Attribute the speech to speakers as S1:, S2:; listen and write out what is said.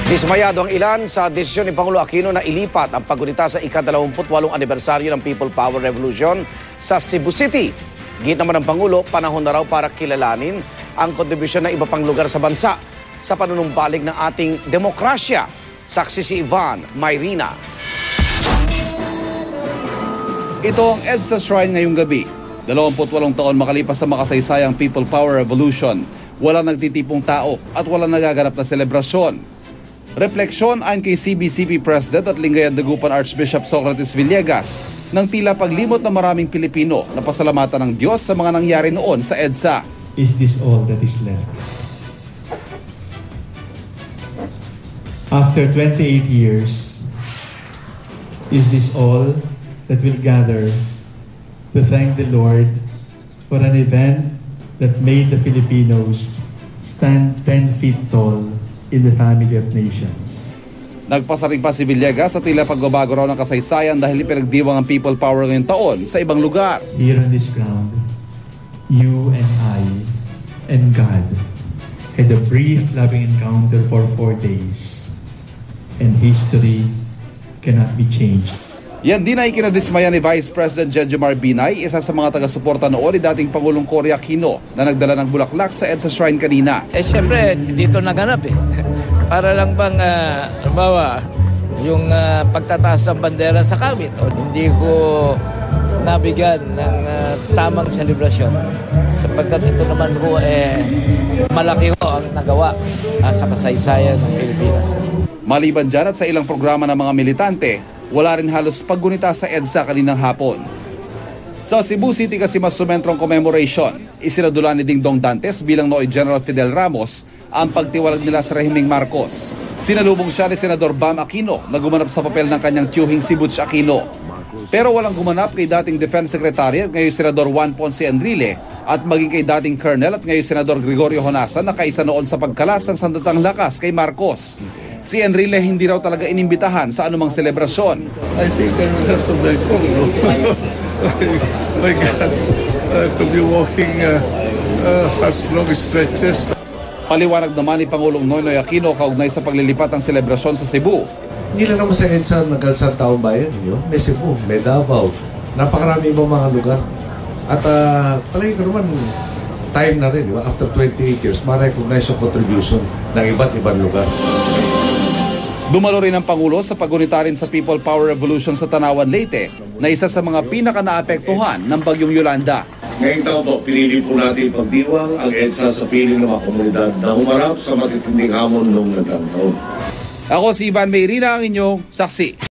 S1: Dismayado ang ilan sa desisyon ni Pangulo Aquino na ilipat ang paggunita sa ika-28 anibersaryo ng People Power Revolution sa Cebu City. Git naman ng Pangulo, panahon na raw para kilalanin ang kontribusyon ng iba pang lugar sa bansa sa panunumbalik ng ating demokrasya. Saksi si Ivan Mayrina.
S2: Ito ang EDSA Shrine ngayong gabi. 28 taon makalipas sa makasaysayang People Power Revolution, walang nagtitipong tao at walang nagaganap na selebrasyon. Refleksyon ayon kay CBCP President at Lingayen Dagupan Archbishop Socrates Villegas ng tila paglimot ng maraming Pilipino na pasalamatan ng Diyos sa mga nangyari noon sa EDSA.
S3: Is this all that is left? After 28 years, is this all that will gather to thank the Lord for an event that made the Filipinos stand 10 feet tall in the family of nations?
S2: Nagpasaring pa si Villegas sa tila pagbabago raw ng kasaysayan dahil ipinagdiwang ang People Power ngayong taon sa ibang lugar.
S3: Here on this ground, you and I and God had a brief loving encounter for 4 days, and history cannot be changed.
S2: Yan din ay kinadismaya ni Vice President Jejomar Binay, isa sa mga taga-suporta noon ni dating Pangulong Cory Aquino na nagdala ng bulaklak sa EDSA Shrine kanina.
S4: Siyempre, dito naganap Para lang bang, halimbawa, yung pagtataas ng bandera sa kawit. Hindi ko nabigyan ng tamang selebrasyon. Sapagkat ito naman ko, malaki ko ang nagawa sa kasaysayan ng Pilipinas.
S2: Maliban dyan at sa ilang programa ng mga militante, wala rin halos paggunita sa EDSA kaninang hapon. Sa Cebu City kasi mas sumentrong commemoration, isinadula ni Dingdong Dantes bilang Nooy General Fidel Ramos ang pagtiwalag nila sa rehimeng Marcos. Sinalubong siya ni Senador Bam Aquino na gumanap sa papel ng kanyang tiyuhing si Butch Aquino. Pero walang gumanap kay dating Defense Secretary at ngayon Senador Juan Ponce Enrile at maging kay dating Colonel at ngayon Senador Gregorio Honasan na kaisa noon sa pagkalas ng sandatang lakas kay Marcos. Si Enrile hindi raw talaga inimbitahan sa anumang selebrasyon.
S5: I think I will have to beg my God, to be walking such long stretches.
S2: Paliwanag naman ni Pangulong Noynoy Aquino kaugnay sa paglilipat ng selebrasyon sa Cebu.
S6: Hindi lang naman sa EDSA nagkalsang taong bayan. May Cebu, may Davao, napakarami ibang mga lugar. At palagi ko naman, time na rin, after 28 years, ma-recognize yung contribution ng iba't ibang lugar.
S2: Dumalo rin ang Pangulo sa pagunita rin sa People Power Revolution sa Tanawan, Leyte na isa sa mga pinaka-naapektuhan ng Bagyong Yolanda.
S7: Ngayong taon po, pinili po natin pagdiwang ang EDSA sa piling ng mga komunidad na humarap sa matitinding hamon noong nagdaang taon.
S2: Ako si Ivan Mayrina, ang inyong saksi.